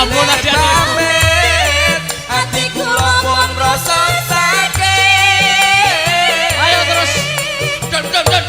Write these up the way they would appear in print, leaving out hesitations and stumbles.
ampun pamit ati kula pun rasa sakit. Ayo terus. Don.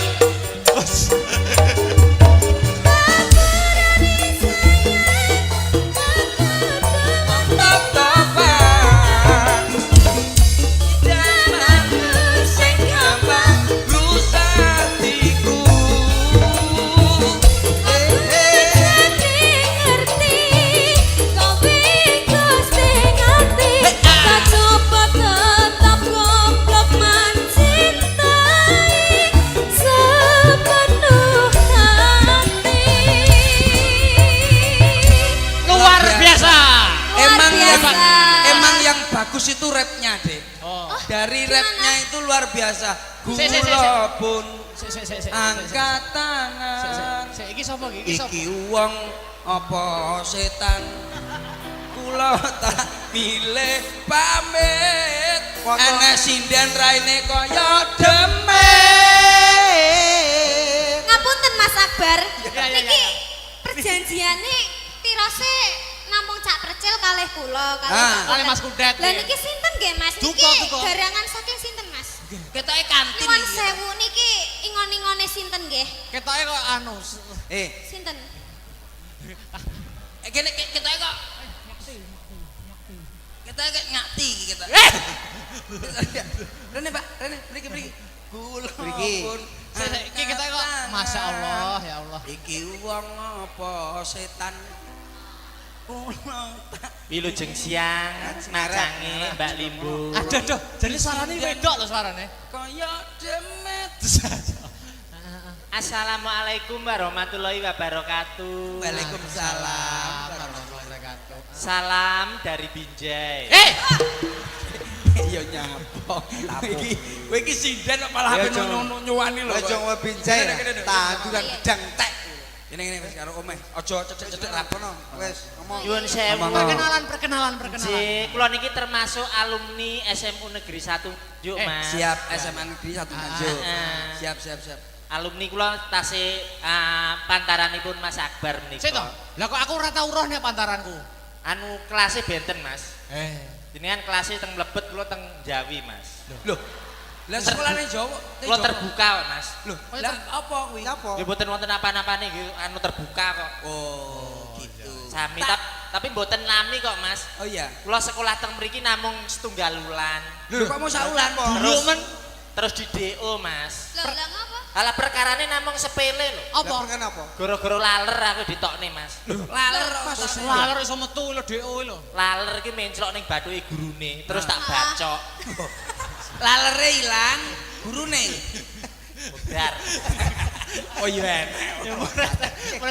Bagus itu rapnya deh. Dari rapnya itu luar biasa. Kula pun angkat tangan. Iki sapa iki? Iki wong apa setan? Kula tak pilih pamit. Ana sinden raine kaya demit. Ngapunten Mas Akbar. Ya. Niki perjanjiane tirose namung cak percil kalih kula kalih Mas Kudet. Lah niki sinten nggih Mas? Niki garangan saking sinten Mas? Ketoke kantin. Nuwun sewu niki ingon-ingone sinten nggih? Ketoke kok anu. Sinten? Kene ketoke kok ketoke ngati iki ketok. Rene Pak, rene mriki. Kula pun Iki ketoke kok Masya Allah ya Allah. Iki wong apa setan? Wilujeng siang macange Mbak Limbu. Aduh, jadi suarane wedok lho suarane. Kaya demit. Assalamualaikum warahmatullahi wabarakatuh. Waalaikumsalam. Salam dari Binjai. Iya nyapa. Kowe iki sinden kok malah nyuwani lho. Aja ngomong Binjai. Tanduran gedang tek. Ini wis karo omeh. Aja cecek-cecek lapono. Wis ngomong. Nyuwun sewu. Perkenalan. Ji, kula niki termasuk alumni SMU Negeri 1 Nganjuk, Mas. Siap SMA Negeri 1 Nganjuk. Siap. Alumni kula tasih pantaranipun Mas Akbar menika. Sik to. Lah kok aku ora tau roh nek pantaranku. Anu kelasé benten, Mas. Jenengan kelasé teng mlebet kula teng Jawi, Mas. Loh. Lah sekolahane Jawa. Kula terbuka kok, Mas. Loh, lah apa kuwi? Apa? Nggih mboten wonten apa-apane nggih anu terbuka kok. Oh, gitu. Sami tapi mboten lami kok, Mas. Oh iya. Kula sekolah teng mriki namung setunggal wulan. Lho kok mau saulan po? Terus di DO, Mas. Lah ngapa? Ala perkarane namung sepele lho. Apa? Kenapa? Gara-gara laler aku ditokne, Mas. Laler Mas laler iso metu lho DO lho. Laler iki menclok ning bathuke gurune, terus tak bacok. lalere ilang, gurune. Budar. Oh iya.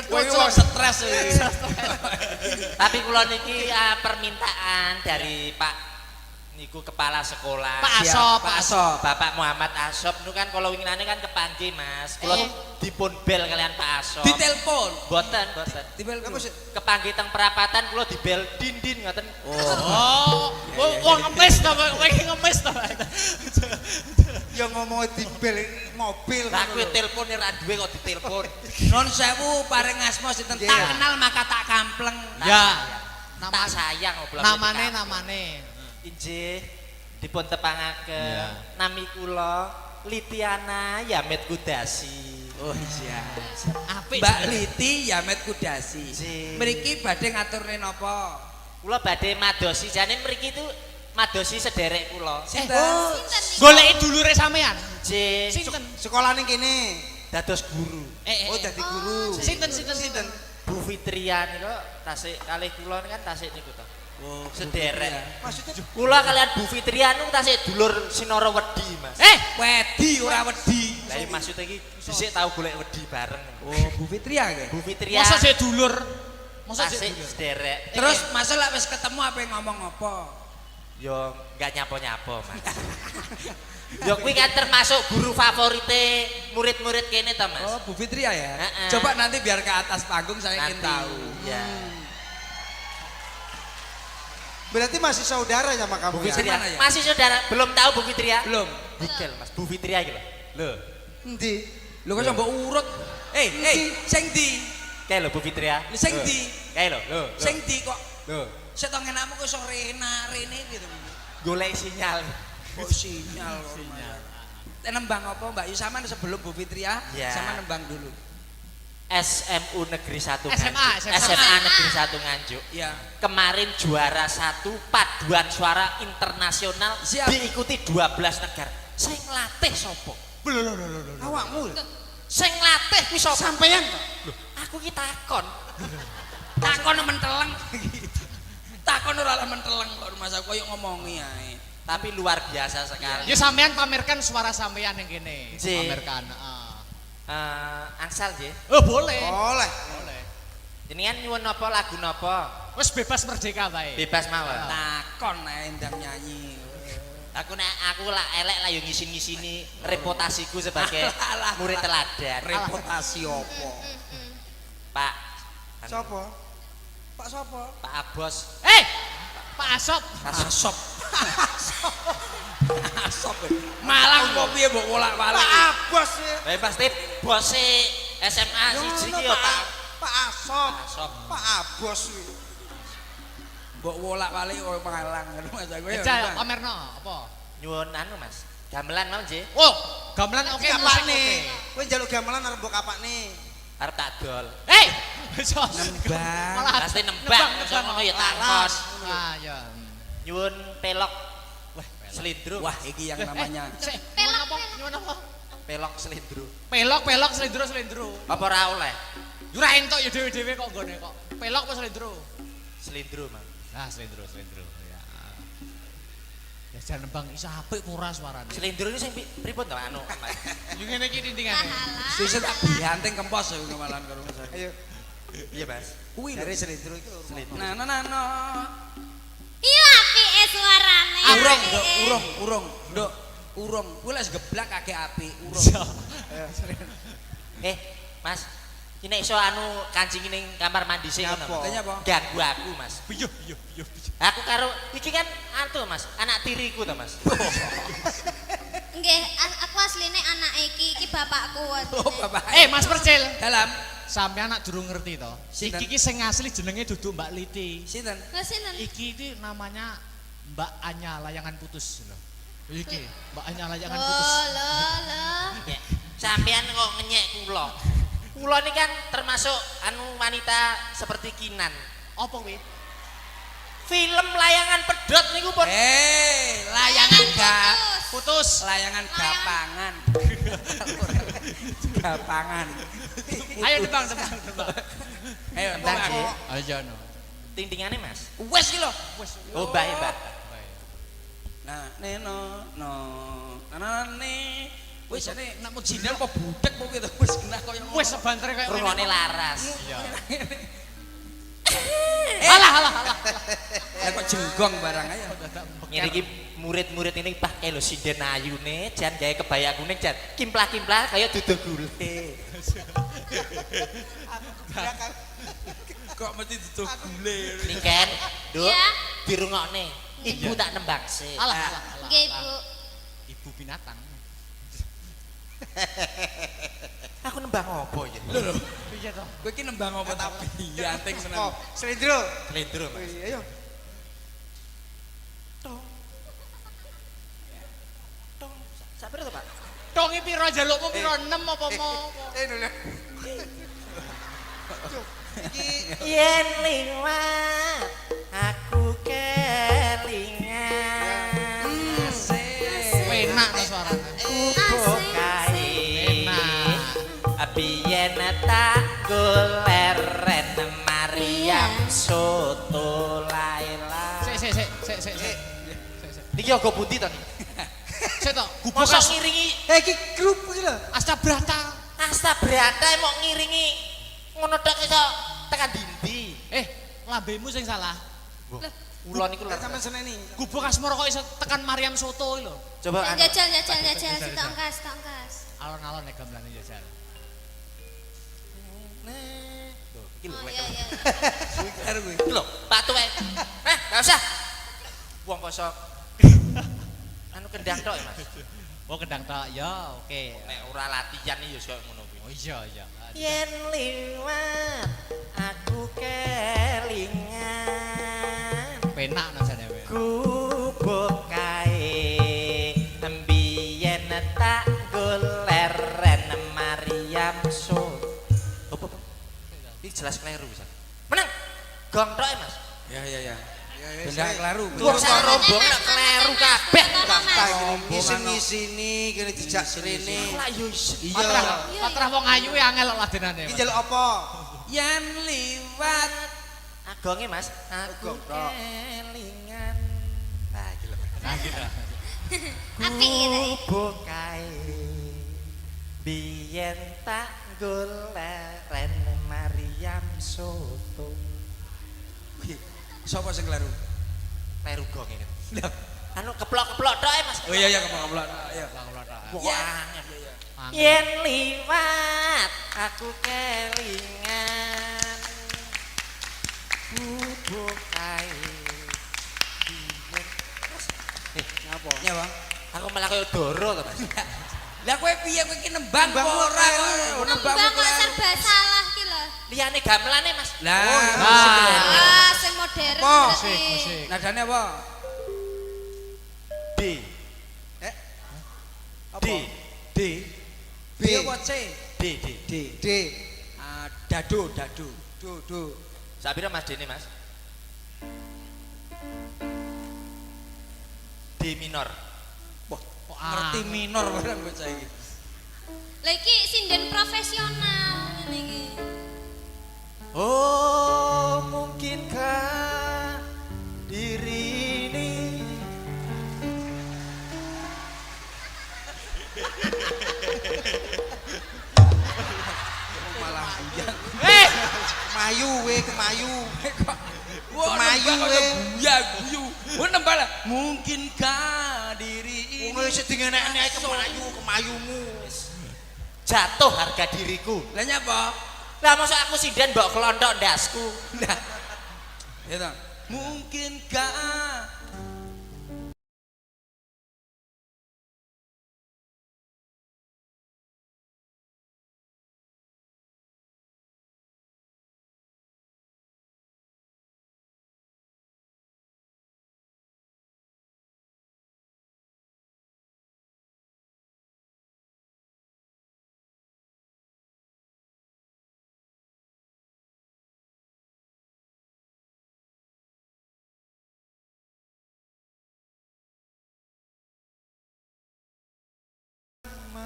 Kowe Kowe stres. Tapi kula niki permintaan dari Pak niku kepala sekolah. Pak Asop. Bapak Muhammad Asop niku kan kalau winginane kan kepanggih, Mas. Kula dipun bel kalian Pak Asop. Ditelepon. Boten. Dibel Kepanggih teng perapatan kula dibel dindin ngoten. Wong ngemis to kowe iki ngemis to. Ya ngomong di bel mobil. Lah kowe telepon ora duwe kok ditelepon. Non sewu paring asma sinten tak kenal maka tak kampleng. Ya. Tak sayang oblak. Namane. Injih dipun tepangaken nami kula Litiana Yamet Kudasi. Oh iya. Apik Mbak Liti Yamet Kudasi. Mriki badhe ngaturne napa? Kula badhe madosi jane mriki itu madosi sederek kula. Sinten? Goleki dulure sampean. Nggih. Sinten? Sekolah ning kene. Dados guru. Oh dadi guru. Sinten? Bu Fitria niku tasik kalih kula kan tasik niku to. Oh, sederek. Maksudnya Kula kalian Bu Fitria niku tasik dulur Sinara Wedi, Mas. wedi ora wedi. Lah iki maksud iki dhisik tau golek wedi bareng. Oh, Bu Fitria nggih. Bu Fitria. Masa sik dulur? Masa tasik sik dulur? sederek. Terus masa lek wis ketemu apa ngomong apa? Yo enggak nyapo-nyapo, Mas. Yo kuwi kan termasuk guru favorite murid-murid kene to, Mas. Oh, Bu Fitria ya. Coba nanti biar ke atas panggung saya ingin tahu. Ya. berarti masih saudara sama kamu Bu ya? Fitria. Mana ya? Masih saudara, belum tahu Bu Fitria? Belum. Bigel, Mas. Bu Fitria iki lho. Lho. Endi? Lho kok mbok urut. Sing ndi? Kae lho Bu Fitria. Sing ndi? Kae lho. Lho. Sing ndi kok Loh, sik to ngenakmu kok iso rene gitu. Golek sinyal. Oh sinyal. Nembang apa Mbak Yu sama sebelum Bu Fitria Ya. sama nembang dulu. SMU Negeri 1 SMA, Nganjuk. SMA Negeri 1 Nganjuk. Ya. Kemarin juara 1 paduan suara internasional Siap. diikuti 12 negara. Sing latih sapa? Awakmu. Sing latih kuwi sapa? Sampeyan to? Loh, aku ki takon. Takon menteleng. Takon ora menteleng kok Mas aku koyo ngomongi ae. Tapi luar biasa sekali. Ya sampean pamerkan suara sampean yang kene. Ji. Pamerkan. Ansal nggih. Oh boleh. Oleh. Boleh. Jenengan nyuwun napa lagu napa? Wes bebas merdeka bae. Bebas mawon. Takon ae ndang nyanyi. Aku lah elek lah yo ngisin-ngisini reputasiku sebagai Alah, murid teladan. Reputasi opo? Pak. Sopo? Pak sopo? Pak Abos. Pak Asop. Asop. Asop. Malang kok piye mbok wolak-walik. Pak Abos ya. Pasti bose SMA siji ki yo Pak Pak Asop. Asop. Pak Abos kuwi. Mbok wolak-walik kok Malang Mas aku ya. Ejal pamerno apa? Nyuwun anu Mas. Gamelan mau nggih. Oh, gamelan oke musik Kapakne. oke. Kowe njaluk gamelan arep mbok kapakne. Arep tak dol. Sos. Nembang. Malah Pasti nembang iso ngono ya takon. Ah ya. Nyuwun pelok. Wah, selindro. Wah, iki yang namanya Sik, nyuwun apa? Pelok selindro. Pelok selindro. Apa ora oleh? Yo ra entuk ya dhewe-dhewe kok nggone kok. Pelok apa selindro? Selindro, Mang. Nah, selindro. Ya. Ya jan nembang iso apik ora suarane. Selindro ini sing pripun to anu, Mas? Yo ngene iki tintingane. sisa tak bianting kempos aku kemalan karo Mas aku. Ayo. Iya, Mas. Kuwi Dari lho. selindro itu. Selindro. Iya apike suarane. Urung, apike. Nduk, urung. Nduk, urung. Kuwi lek geblak kakek apik, urung. Mas, ini iso anu kancing ning kamar mandi sing Nyapa? ngono. Tanya apa? Ganggu aku, Mas. Iya. Aku karo iki kan anu Mas, anak tiriku to, Mas. Nggih, aku asline anak iki bapakku. Oh, Bapak. Mas Percil. Dalam Sampeyan nak durung ngerti to. Sinten? Iki sing asli jenenge dudu Mbak Liti. sinten? Lah sinten? Iki iki namanya Mbak Anya layangan putus lho. Iki Mbak Anya layangan putus. Loh. Ya, sampean kok ngenyek kula. Kula ini kan termasuk anu wanita seperti Kinan. Apa kuwi? Film Layangan Pedhot niku pun Layangan gak Putus. layangan gapangan. Gapangan. Ayo tebang. Ayo, Tembang, tembang. Ji. Ayo no. Ting-tingane, Mas. Wes ki lho. Oh, Mbak, ya, Mbak. Nah, neno no. Nanane. Wis ane nak mujine apa budek kok gitu. Wis kena koyo ngono. Wes sebantere kaya Rungone laras. Iya. Alah. Lah kok jenggong barang ayo. Ngene iki murid-murid ini pakai lho sinden ayune, jan gawe kebaya kuning jan kimplah-kimplah kaya duduk gule. Kok mesti duduk gule. Niken, Nduk, Iya. dirungokne. Ibu tak nembang sih. Alah. Nggih, Bu. Ibu binatang. Aku nembang apa ya? Lho, Piye to? kowe iki nembang apa tapi yanting Oh, menan. selindro. Slendro, Mas. Wih, ayo. Tong, sapira to, Pak? Tongi piro jalukmu piro 6 apa mau? Dulu. Iki Yen liwat aku kelingan. Enak to suarane. Upo kae. Biyen tak goleren Mariam soto Laila. Sik. Niki yoga pundi to niki? Sik to, gubuk Mosok as ngiringi iki grup iki lho. Astabrata. Asta Brata mau ngiringi ngono tok iso tekan dindi. Lambemu sing salah. Kula niku lho. Sampeyan seneni. Gubuk asmara kok iso tekan Mariam Soto lho. Coba anu. Jajal setongkas. Alon-alon nek gamelane jajal. Loh, iki lho. Oh iya. Karo kowe. Iki lho, patu wae. Enggak usah. Wong kosok. Anu kendang tok ya, Mas. Oh kendang tok. Ya, oke. Nek ora latihan ya koyo ngono kuwi. Oh iya. Yen liwat aku kelingan penak najane kowe. Gubuk kae mbiyen tak goleren Maryam so. Apa? Iki jelas kleru bisa. Menang. Gong tok e, Mas. Ya. Ya Benda kleru. Wong sak rombongan nak kleru kabeh. Fakta iki ngisi-ngisini kene dijak rene. Lah yo isen. Patrah wong ayu angel kok ladenane. Iki njaluk apa? Yen liwat Agonge Mas, aku Agong tok. kelingan. Nah, iki lho. Apik gitu. Gubuk kae biyen tak goleren Maryam soto. sapa sing kleru? Kleru gong iki. Lho, anu keplok-keplok tok Mas. Oh iya keplok-keplok. Iya. Wong Ya. Yen liwat aku kelingan bubuk kae biyen. Ngapa? Ya, Bang. Aku malah kaya doro to Mas. Lah kowe piye kowe iki nembang apa ora kok? Nembang kok serba salah ki lho. Liyane gamelane Mas. Lah, Ah, sing modern Apa? berarti. musik. nadane apa? D Apa? D B. B apa C? D D. D. Ah, dado. Do. Sapira Mas Dene Mas? D minor. Wah, kok ngerti minor barang kowe saiki. Lah iki sinden profesional ngene iki. Oh, mungkinkah diri ini Malah buyang. Kemayu we, kemayu. Wah, Kemayu, nembang we. kok guyu. Wah, nembang lah. Mungkinkah diri ini Wong wis dingenek-enek kemayumu. jatuh harga diriku? Lah nyapa? Lah masa aku sinden mbok kelontok ndasku. Nah. Ya toh. Mungkinkah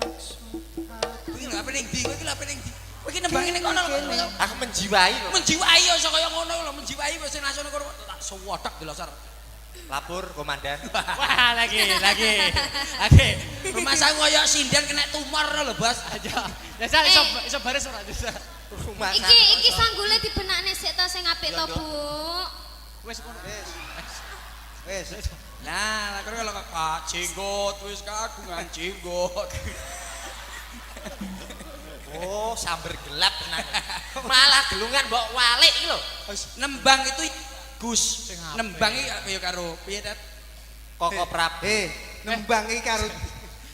Kowe iki lho apa ning ndi? Kowe iki lho apa ning ndi? Kowe iki nembang ning kono lho. Aku menjiwai kok. Menjiwai ya iso kaya ngono lho, menjiwai wis sing nasiono kono tak sewodok delosar. Lapor komandan. Wah, lagi. Rumah saya kaya sinden kena tumor lho, Bos. Aja. Jasa iso baris ora Jasa. Rumah Iki sanggule dibenakne sik to sing apik to, Bu. Wis ngono. Wes. Nah, lah kalau kok jenggot wis kagungan jenggot. Oh, samber gelap tenan. Malah gelungan mbok walik iki lho. Nembang itu Gus. Sing apik. Nembang iki kaya karo piye, Dat? Koko Prab. Nembang iki karo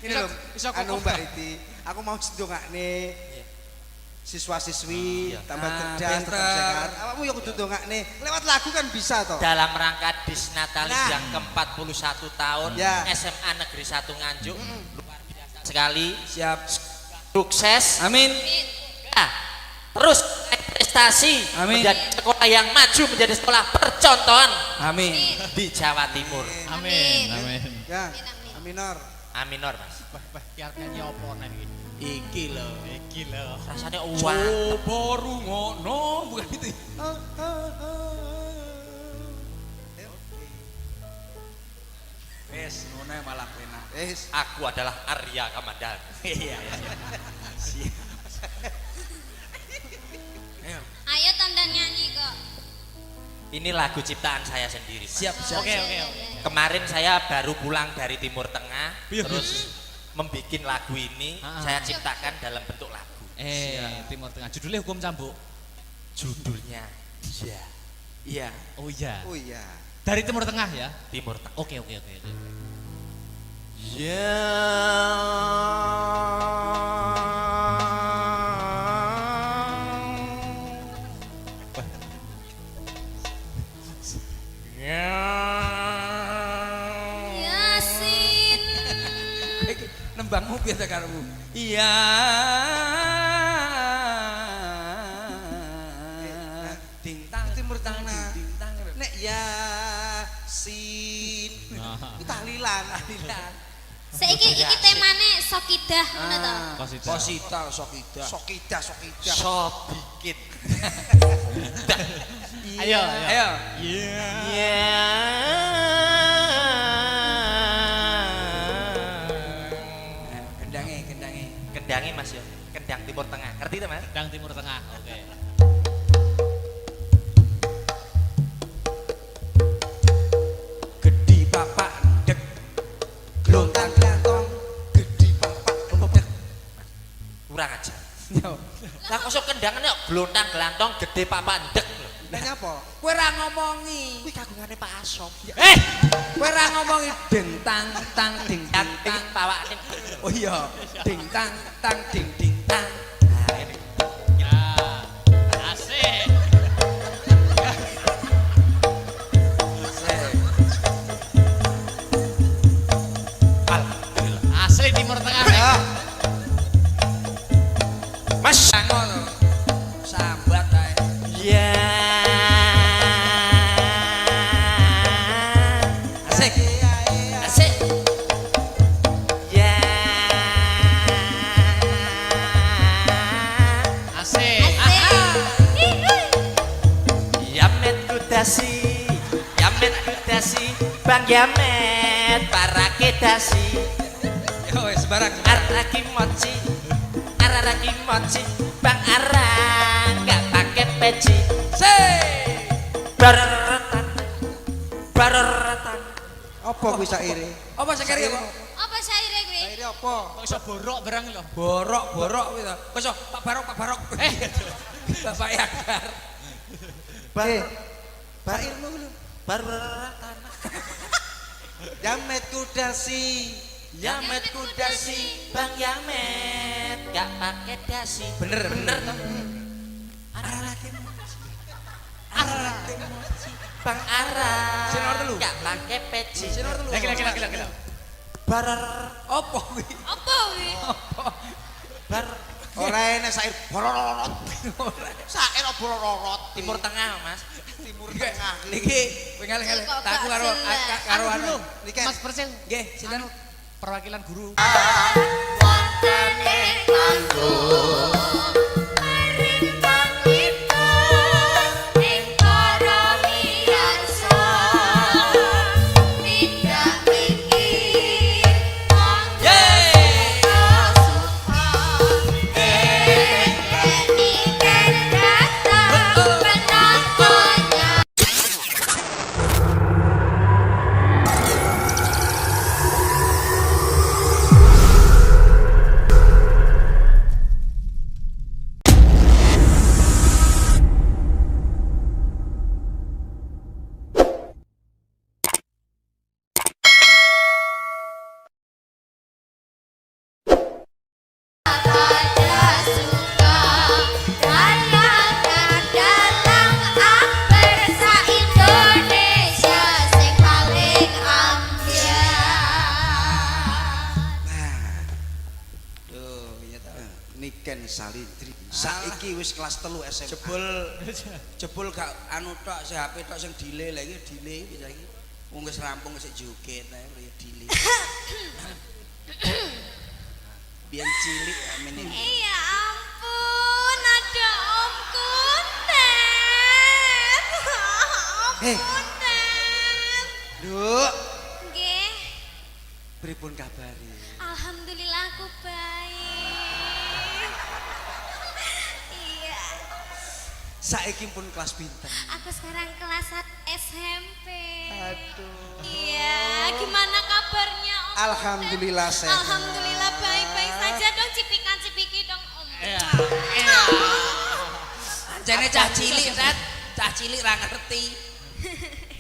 ini lho. Iso Anu kok. Mbak Iti, aku mau ndongakne siswa-siswi tambah Ah, cerdas, pinter. tetap sehat. Awakmu yo kudu ndongakne. Lewat lagu kan bisa toh. Dalam rangka Disnatalis Nah. yang ke-41 tahun Ya. SMA Negeri 1 Nganjuk. Luar biasa sekali. Siap. Sukses. Amin. Ya, terus naik prestasi Amin. menjadi sekolah yang maju, menjadi sekolah percontohan Amin. di Jawa Timur. Amin. Ya. Amin. Aminor. Aminor Mas. Wah, ki arep nyanyi apa nek iki? Iki lho. Iki lho. Rasanya uang. Coba rungono bukan itu. Wes, ngono malah penak. Wes. Aku adalah Arya Kamandanu. Iya. Siap. Ayo. Ayo tonton nyanyi kok. Ini lagu ciptaan saya sendiri. Mas. Siap, siap. Oke. Kemarin saya baru pulang dari Timur Tengah, Iya. terus membuat lagu ini Ah. saya ciptakan dalam bentuk lagu. Timur Tengah. Judulnya Hukum Cambuk. Judulnya Ya Iya. Oh iya. Oh iya. Dari Timur Tengah ya. Timur Tengah. Oke. Ya Ya Tembangmu piye ta karepmu? Iya. Dintang Timur Tengah. Dintang. Nek Yasin. Nah. Iki tahlilan. Saiki iki temane Sokidah ngono to. Posita. Sokida. Sokida, sokida. So dikit. Ayo. Ayo. Kendange. Kendangi Mas yo. Kendang Timur Tengah. Ngerti to Mas? Kendang Timur Tengah. Oke. Gedhi papak ndek. Glontang glantong. Gedhi papak ndek. Kurang aja. Yo. Lah kok sok kendangane kok glontang glantong gede papak ndek lho. Nek nyapa? Kowe ora ngomongi. Kuwi kagungane Pak Asom. Kowe ora ngomongi dentang tang ding Yang ding ting tang. pawake. Oh iya, ding tang tang ding ding tang. Nah, ini. Ya. Asik. Alhamdulillah. Asli Timur Tengah. Ya. Mas. Ngono. Sambat ae. Ya. Asik. Asik. Ya. Asik. Yamet kudasi, Yamet kudasi, Bang Yamet parake dasi. Yo wis barang. Araki moci, araki moci, Bang Arang nggak pakai peci. Se. Bareretan, bareretan. Apa kuwi saire? Apa sekali apa? Apa saire kuwi? Saire apa? Kok iso borok barang lho. Borok kuwi to. Wis Pak Barok. Bapak Yakar. Sairmu lho. Bareretan. Jamet kudasi. Yamet kudasi, Bang Yamet nggak pakai dasi. Bener. Araki moci, araki moci, Bang Arang Sinor telu. nggak pakai peci. Sinor telu. Lagi. Barer, Apa kuwi? Apa kuwi? bar, Ora enek sair bororot. Sair bororot. Timur Tengah Mas. Timur Tengah. Niki kowe ngalih-ngalih. Kok Aku karo jelas. karo anu. Niki Mas Persil. Nggih, sinten? Perwakilan guru. Wonten ing kanggo maring pangita ing para miyarsa tidak mikir monggo suka mikir data penontonnya. Pada suka layangan dalang amper sa Indonesia sing paling ambyar. Duh, iya ta. Niken Salindri. Saiki wis kelas 3 SMA. Jebul gak anu tok si HP tok sing delay lagi delay bisa iki. Wong wis rampung sik joget ae ya delay. Biyen cilik amene. Iya ampun, ada Om Kuntet. Eh. Om Kuntet. Nduk, Nggih, pripun kabare? alhamdulillah aku baik. Iya, Saiki pun kelas pinten? aku sekarang kelas 1 SMP. Aduh. Iya, gimana kabarnya Om? Alhamdulillah Kuntet? sehat. Alhamdulillah baik-baik saja dong, cipikan-cipiki dong Om. Iya. Jane cah cilik, Tat. Cah cilik ra ngerti.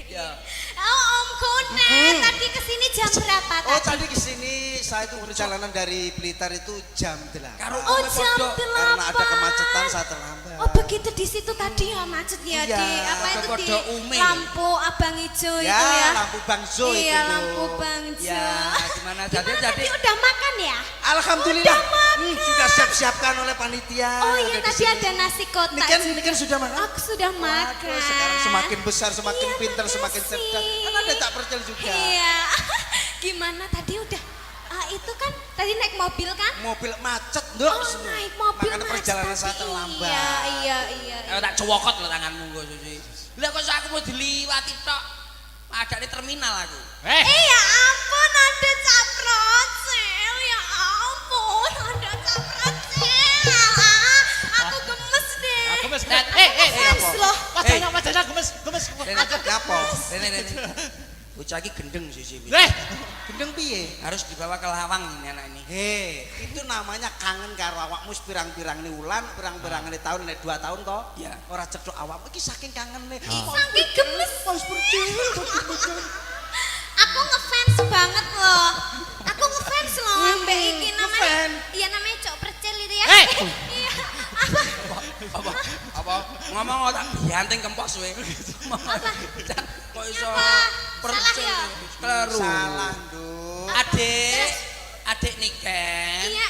Ya. Om Kunet, tadi kesini jam berapa Oh tadi? tadi kesini saya itu perjalanan dari Blitar itu jam 8. Karo Oh ome jam podo. 8. Karena ada kemacetan saya terlambat. Oh begitu di situ tadi ya macet ya Iya, di apa itu di podo Umi. lampu abang hijau Ya, itu ya. lampu Bangso itu. Iya loh. lampu bangjo. Ya, gimana Gimana jadi tadi udah makan ya? Alhamdulillah. Udah makan. Sudah siap-siapkan oleh panitia. Oh iya Udah di tadi sini. ada nasi kotak. Ini kan sudah makan. Aku sudah makan. Waduh, sekarang semakin besar, semakin Iya, pintar, semakin makasih. cerdas. Kan ada tak percel juga. Iya. Gimana tadi udah itu kan tadi naik mobil kan? Mobil macet, Nduk. Oh, naik mobil Makanya macet perjalanan saya tadi. terlambat. Iya. Tak cowokot lho tanganmu kok Susi. Lah kok aku mau diliwati tok. Ada di terminal aku. Ya ampun ada caprocel. Ya ampun ada caprocel. Aku gemes deh. Gemes. Gemes loh. Wajahnya gemes. Ngapo? Rene. Bocah iki gendeng Susi. Gendeng piye? Harus dibawa ke Lawang ini anak ini. Itu namanya kangen karo awakmu pirang-pirang ni wulan, pirang-pirang ni tahun, nek 2 tahun toh. Iya. Ora cedhok awakmu iki saking kangen nih. Saking gemes. Pas percil. Aku ngefans banget loh. Aku ngefans loh mbak iki namanya. Ngefans? Iya namanya Cok Percil itu ya. Hei! Iya. Apa? Ngomong tak dianting kempos kowe. Apa? Kok iso Apa? Salah ya? Kleru. Salah, Nduk. Adik Niken. Iya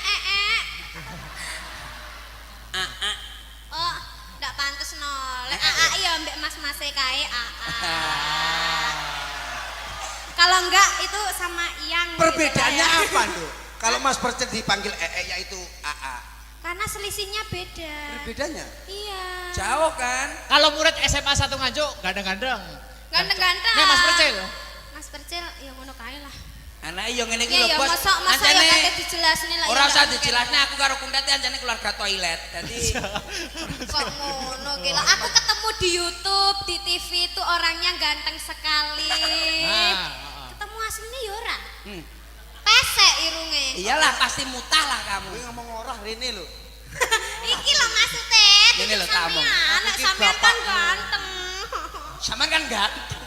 Aa. Oh, ndak pantes no. Lek AA ya mbak mas-mase kae AA. Kalau enggak itu sama Iyang. gitu Perbedaannya kayak. apa, Nduk? Kalau Mas Percil dipanggil yaitu AA. Karena selisihnya beda. Bedanya? Iya. Jauh kan? Kalau murid SMA 1 Nganjuk gandeng-gandeng. Ganteng-ganteng. Nih Mas Percil. Mas Percil ya ngono kae lah. Anak iyo ngene iki Iya ya lho, Bos. masa ya kate dijelasne lah. Ora ya, usah ndak mungkin. dijelasne aku karo Kuntet anjane keluarga toilet. Dadi Kok ngono ki lah. Aku ketemu di YouTube, di TV itu orangnya ganteng sekali. Ketemu aslinya ya ora. Pesek irunge. iyalah pasti mutah lah kamu. Kowe ngomong ora rene lho. Iki lho maksudnya. Ini lho tamu. Anak Aku ki sampean kan bapakmu. ganteng. Sama kan ganteng.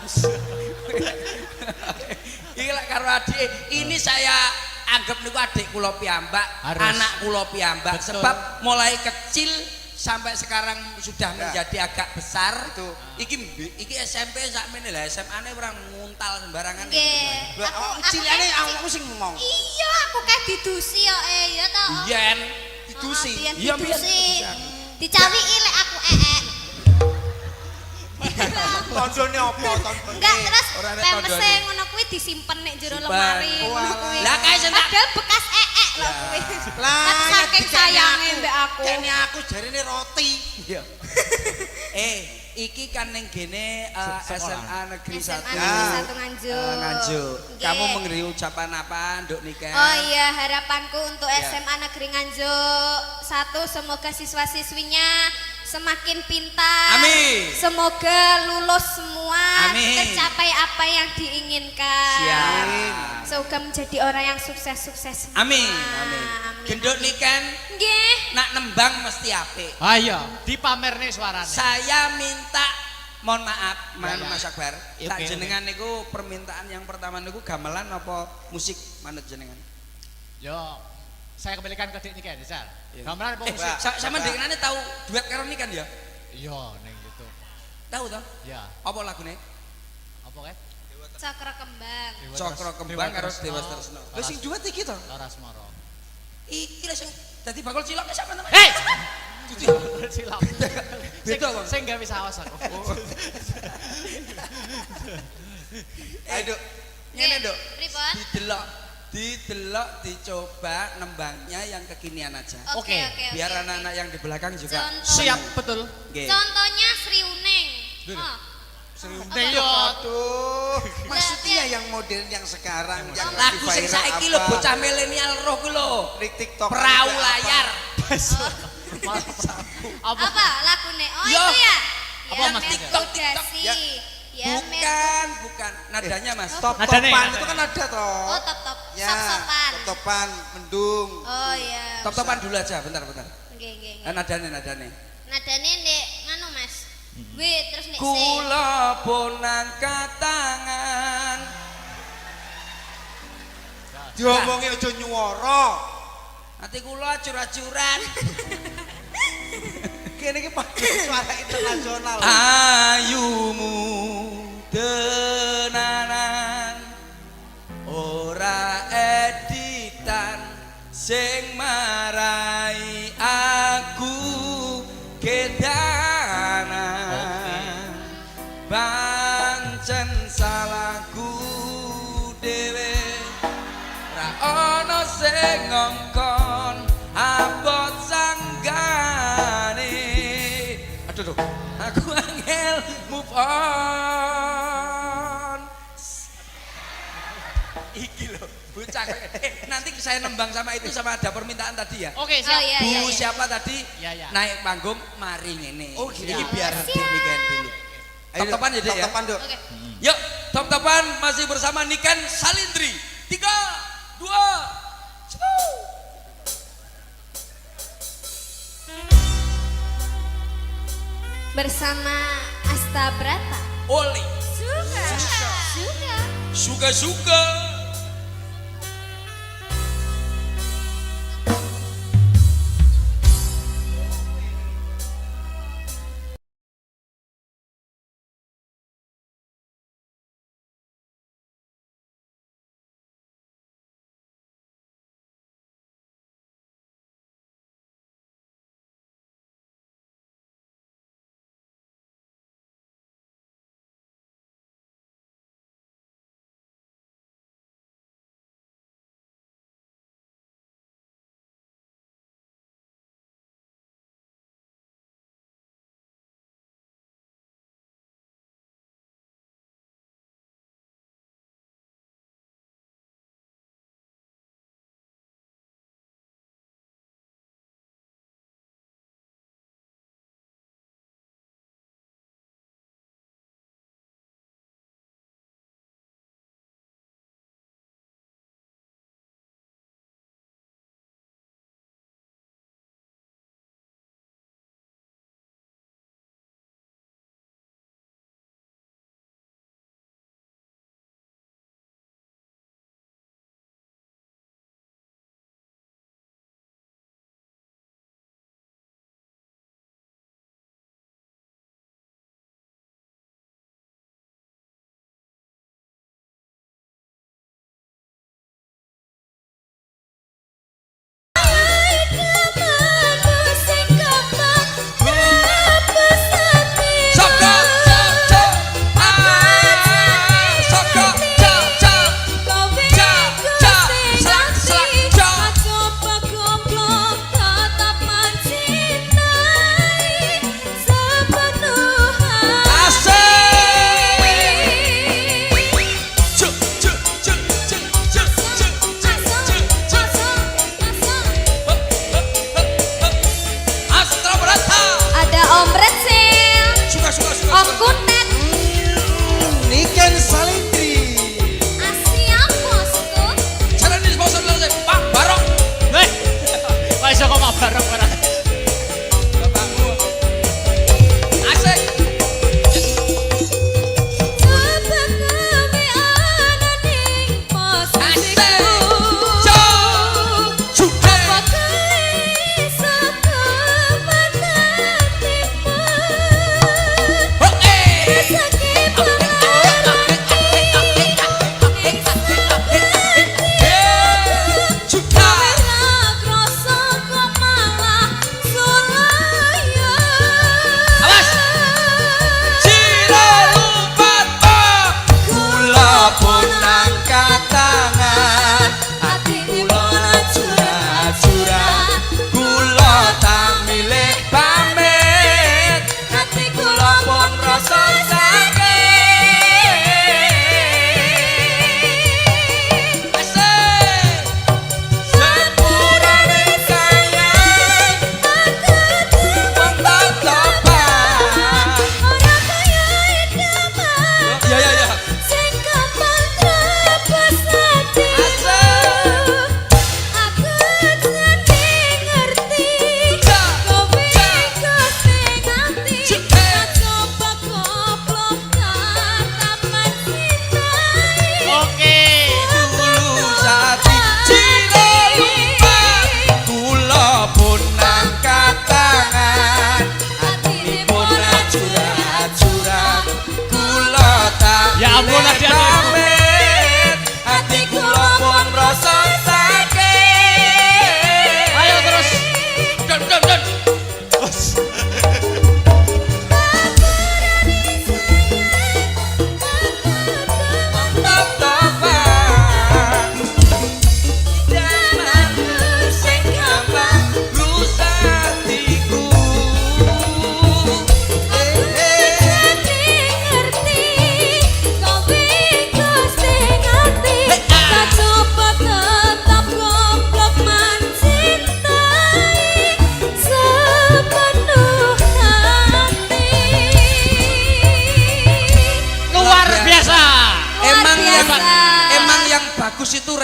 Iki lah karo adik, ini saya anggap niku adik kula piyambak, Harus. anak kula piyambak Betul. sebab mulai kecil sampai sekarang sudah Ya. menjadi agak besar. Itu. Iki SMP sakmene lah, SMA-ne ora nguntal sembarangan. Nggih. Lah awakmu cilane awakmu sing ngomong. Iya, aku kayak didusi ya ya ta. Yen Didusi. Iya, Iya, biyen didusi. didusi. Dicawiki lek aku Tondone apa tondone? Enggak, terus Ora nek pempese tondone. ngono kuwi disimpen nek jero Simpen. lemari ngono kuwi. Lah kae sing tak Padahal bekas lho kuwi. Lah Kan saking dikene sayange aku. mbek aku. Kene aku jarine roti. Iya. Iki kan ning gene SMA Negeri 1. SMA Negeri 1 Nganjuk. Nganjuk. Nggih. Kamu memberi ucapan apa, Nduk Niken? Oh iya, harapanku untuk Ya. SMA Negeri Nganjuk 1 semoga siswa-siswinya semakin pintar. Amin. Semoga lulus semua, Amin. tercapai apa yang diinginkan. Siap. Semoga menjadi orang yang sukses-sukses. semua. Amin. Amin. Gendut Niken Nggih. nak nembang mesti apik. Ayo, dipamerne suarane. Saya minta mohon maaf, Ya, ya. Mas Akbar. Oke, Tak oke. jenengan niku permintaan yang pertama niku gamelan apa musik manut jenengan? Yo, saya kembalikan ke Dik Niken, Sal. Iya. Gamelan apa musik? Mbak. Sama denganane tahu duet karo Niken ya? Iya, ning gitu. Tahu toh? Ya, Apa lagune? apa kae? Cakra kembang. Cokro Kembang karo Dewa Tresno. Lha sing duet iki to? Laras Moro. Iki lho sing dadi bakul cilok sama teman. Hei! Silap. Beda, Bang. Sing gawe saos aku. Ayo, Duk. Ngene, Duk. Pripun? Didelok, dicoba nembangnya yang kekinian aja. Oke, Oke, oke. Biar oke, anak-anak yang di belakang juga Contoh. Siap, betul. Nggih. Contohnya Sri Uning. Dulu. Oh. Nih yo. Aduh, maksudnya yang modern yang sekarang yang Lagu sing viral saiki lho apa? bocah milenial roh ku lho. Di TikTok Perahu apa? layar. Apa lagune? Oh Yo. itu ya. Apa, Ya Mas? Metro TikTok. Dasi. Ya. Ya Bukan nadanya Mas. Top-topan Nadanya, itu kan ada toh. Oh top-top. Ya, Sop-sopan. top-topan, mendung. Oh iya. Top-topan dulu aja, bentar. Nggih, nggih, nggih. Nadane. Nadane ndek nganu Mas. Gue terus nek Kula pun angkat tangan Diomongi aja nyuwara. Ati kula acur-acuran. Kene iki padha suara internasional. Ayumu tenanan ora editan sing marai aku kedanan pancen salahku dhewe ra ono sing ngongkon abot sanggane aduh aku angel move on iki lho bocah nanti saya nembang sama itu sama ada permintaan tadi ya. Oke, Oh iya iya. Bu iya. siapa tadi Iya, iya. naik panggung mari ngene. Oh, gitu. Iki biar Siap. demikian dulu. Top-topan ya, Dek, ya? Top-topan, Dok. Oke. Yuk, top-topan masih bersama Niken Salindri. 3, 2, 1. Bersama Asta Brata. Oli. Suka. Suka-suka.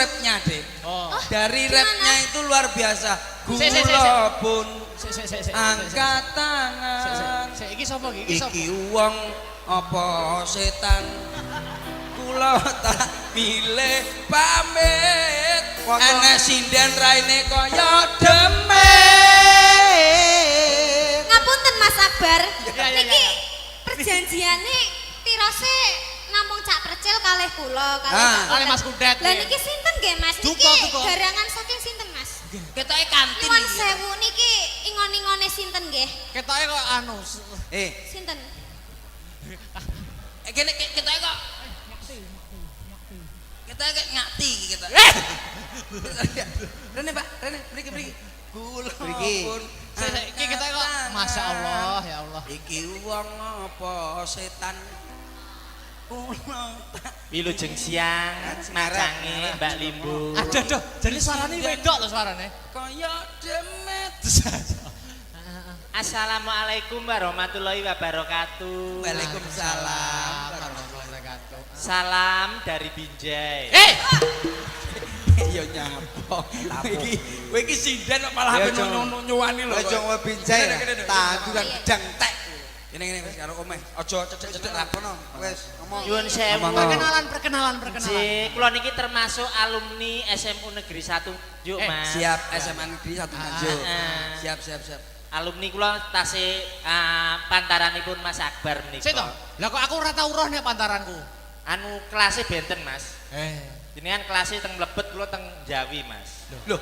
rapnya, Dek. Oh. Dari gimana? rapnya itu luar biasa. Si. Kula pun Sik. angkat tangan. Sik, iki sapa iki? Iki sapa? Iki wong apa setan? Kula tak milih pamit. Ana sinden raine kaya demit. Ngapunten Mas Akbar. Ya. Niki perjanjiane tirose namung Cak Percil kalih kula Kalih Mas Kudet. Lah niki sinten nggih Mas? Duka. Niki garangan saking sinten Mas? Ketoke kantin. Nyuwun sewu niki ingon-ingone sinten nggih? Ketoke kok anu. Sinten? Kene ketoke kok kita ngati kita. Rene Pak, Rene mriki. Kula pun. Iki ketoke kok Masya Allah, ya Allah. Iki wong apa setan? Kula tak Wilujeng siang macange Mbak Limbu. Aduh, jadi suarane wedok lho suarane. kaya demit. Assalamualaikum warahmatullahi wabarakatuh. Waalaikumsalam. Salam dari Binjai. Ya nyapo. Kowe iki sinden kok malah ape nyuwani lho. Aja ngobinjai. Tanduran gedang tek. Ngene wis karo omeh. Aja cecek-cecek Lakono, wis ngomong. Nyuwun sewu. Perkenalan. Ji, kula niki termasuk alumni SMU Negeri 1 Juk, Mas. Siap SMA Negeri 1 Nganjuk. Siap. Alumni kula tasih pantaranipun Mas Akbar menika. Sik to. Lah kok aku ora tau roh nek pantaranku. Anu kelasnya benten, Mas. Jenengan kelasnya teng mlebet kula teng Jawi, Mas. Loh.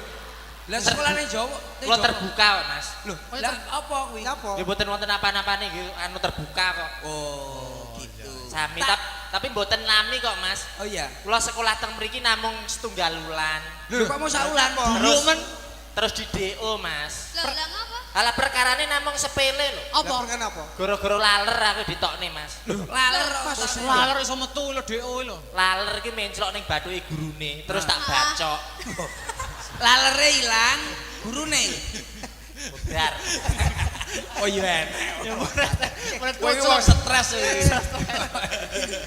Lah sekolahane Jawa. Kula terbuka kok, Mas. Loh, lah apa kuwi? Apa? Nggih mboten wonten apa-apane nggih anu terbuka kok. Oh, gitu. Sami tapi mboten nami kok, Mas. Oh iya. Kula sekolah teng mriki namung setunggal wulan. Lho, kok mau saulan? Terus di DO, Mas. Lah ngapa? Halah perkarane namung sepele lho. Apa? Kan apa? Gara-gara laler aku ditokne, Mas. Laler Terus laler iso metu lho DO lho. Laler iki menclok ning bathuke gurune, terus tak bacok. lalere ilang, gurune. Budar. Oh iya. Menurut Kowe wong stres iki.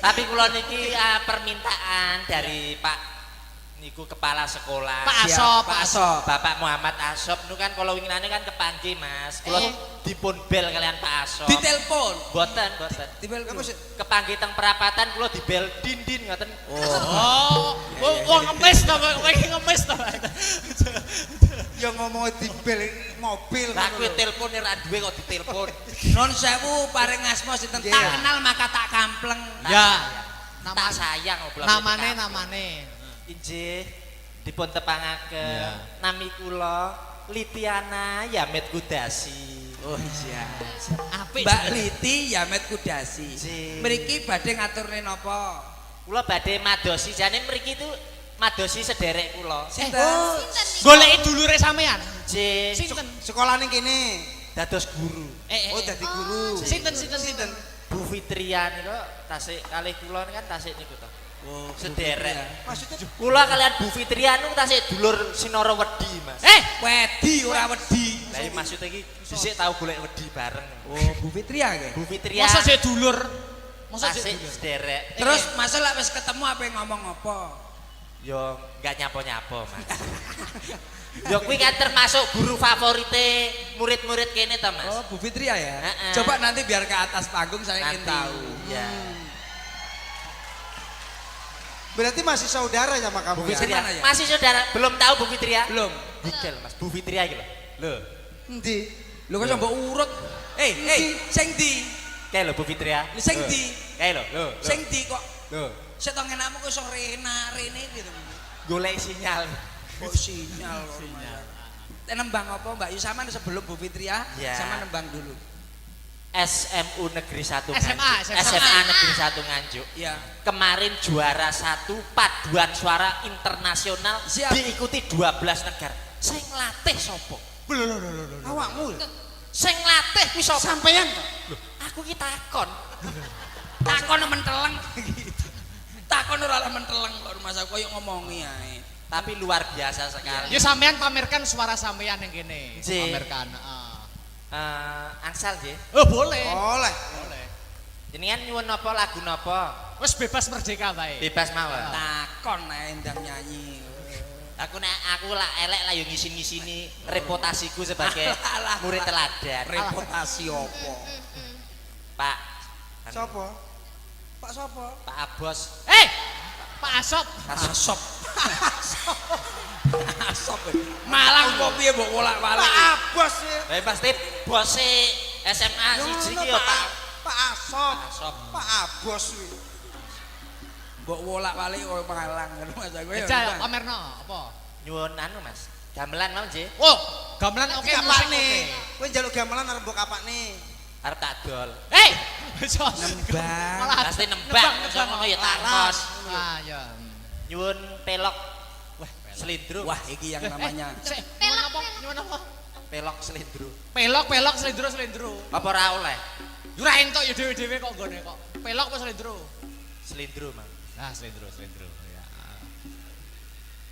Tapi kula niki permintaan dari Pak niku kepala sekolah. Pak Asop, Pak Asop. Bapak Muhammad Asop niku kan kalau winginane kan kepanggih, Mas. Kula dipun bel kalian Pak Asop. Ditelepon. Boten. Dibel kamu sih. Kepanggih teng perapatan kula dibel dindin ngoten. Oh, wong ngemis to, kowe iki ngemis to. Ya ngomong di bel mobil. Lah kuwi telepone ra duwe kok ditelepon. Non sewu paring asma sinten tak kenal maka tak kampleng. Ya. Tak sayang oblong. Namane. Injih dipun tepangaken nami kula Litiana Yamet Kudasi. Oh iya. Apik. Mbak Liti Yamet Kudasi. Ji. Mriki badhe ngaturne napa? Kula badhe madosi jane mriki itu madosi sederek kula. Sinten? Sinten niku? Goleki dulure sampean. Nggih, Sinten? Sekolah ning kene. dados guru. Oh, dadi guru. Sinten? Bu Fitria niku tasik kalih kula kan tasik niku to. Oh, Sederek. Maksudnya Kula kalian Bu Fitria niku tasik dulur Sinara Wedi, Mas. wedi ora wedi. Lah iki maksud iki dhisik tau golek wedi bareng. Oh, Bu Fitria nggih. Bu Fitria Masa sik dulur? Masa tasik sik dulur? sederek. Terus masa lek wis ketemu apa ngomong apa? Yo enggak nyapo-nyapo, Mas. Yo kuwi kan termasuk guru favorite murid-murid kene to, Mas. Oh, Bu Fitria ya. Heeh. Coba nanti biar ke atas panggung saya ingin Nanti. tahu. Ya. berarti masih saudara sama kamu Bu ya? Fitria. Mana ya? Masih saudara belum tahu Bu Fitria? Belum. Google, Mas. Bu Fitria iki lho. Lho. Endi? Lho kok mbok urut. Sing ndi? Kae lho Bu Fitria. Sing ndi? Kae lho. Lho. Sing ndi kok? Lho. Sik to ngenakmu kok iso rene gitu. Golek sinyal. Kok sinyal. Nembang apa Mbak Yu sampean sebelum Bu Fitria Ya. sama nembang dulu. SMU Negeri 1 SMA. Nganjuk. SMA Negeri 1 Nganjuk. Ya. Kemarin juara 1 paduan suara internasional Siap. diikuti 12 negara. Sing latih sapa? Awakmu. Sing latih kuwi sapa? Sampeyan. Aku ki takon. Takon menteleng. Takon ora menteleng kok rumah saya koyo ngomongi ae. Tapi luar biasa sekali. Ya sampean pamerkan suara sampean yang kene. Ji. Pamerkan, Ansal nggih. Oh, boleh. Oleh. Jenengan nyuwun napa lagu napa? Wis bebas merdeka wae. Bebas mawon. Takon ae ndang nyanyi. Aku lah elek lah yo ngisin-ngisini reputasiku sebagai murid teladan. Reputasi opo? Pak. Sopo? Pak sopo? Pak Abos. Pak Asop. Asop. Asop. Malang kok piye mbok wolak-walik? Pak Abos. Pasti bose SMA siji iki yo Pak Asop. Asop. Pak Abos kuwi. Mbok wolak-walik koyo Malang ngono Mas aku ya. Ejal pamerno apa? Nyuwun anu Mas. Gamelan mau nggih. Oh, gamelan oke musik Kapakne. oke. Kowe njaluk gamelan arep mbok kapakne. Arep tak dol. Nembang. Malah Pasti nembang ngono ya takon. Ah ya. Nyuwun pelok. Wah, selindro. Wah, iki yang namanya Pelok apa? Nyuwun apa? Pelok selindro. Pelok selindro. Apa ora oleh? Ora entuk ya dhewe-dhewe kok nggone kok. Pelok apa selindro? Selindro, Mang. Nah, selindro ya.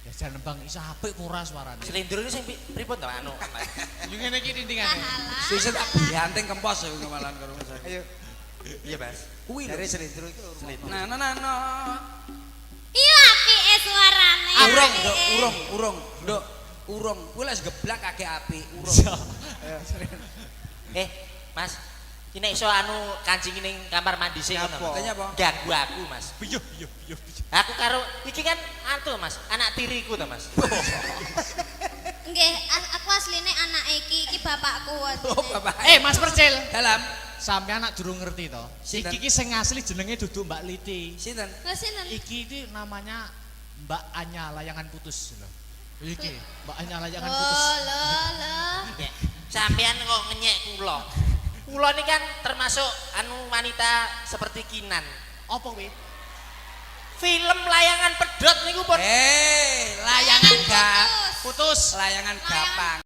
Ya jan nembang iso apik ora suarane. Selindro ini sing pripun to anu? Yo ngene iki tintingane. sisa tak dianting kempos ya kemalan karo Mas. Ayo. Iya, Mas. Kuwi Dari selindro itu Selindro. Nah. Iya apike suarane. Nduk, urung. Kuwi lek geblak kake apik, urung. Mas, ini iso anu kancing ning kamar mandi sing ngono. Apa? Katanya apa? Ganggu aku, Mas. Iya. Aku karo iki kan antu, Mas, anak tiriku to, Mas. Nggih, aku asline anak iki bapakku. Oh, Bapak. Mas Percil. Dalam Sampeyan anak durung ngerti to. Sinten? Iki sing asli jenenge duduk Mbak Liti. sinten? Lah sinten? Iki itu namanya Mbak Anya layangan putus lho. Iki Mbak Anya layangan putus. Loh. Ya, sampean kok ngenyek kula. Kula ini kan termasuk anu wanita seperti Kinan. Apa kuwi? Film Layangan Pedhot niku pun Layangan Putus. Putus. layangan gapang.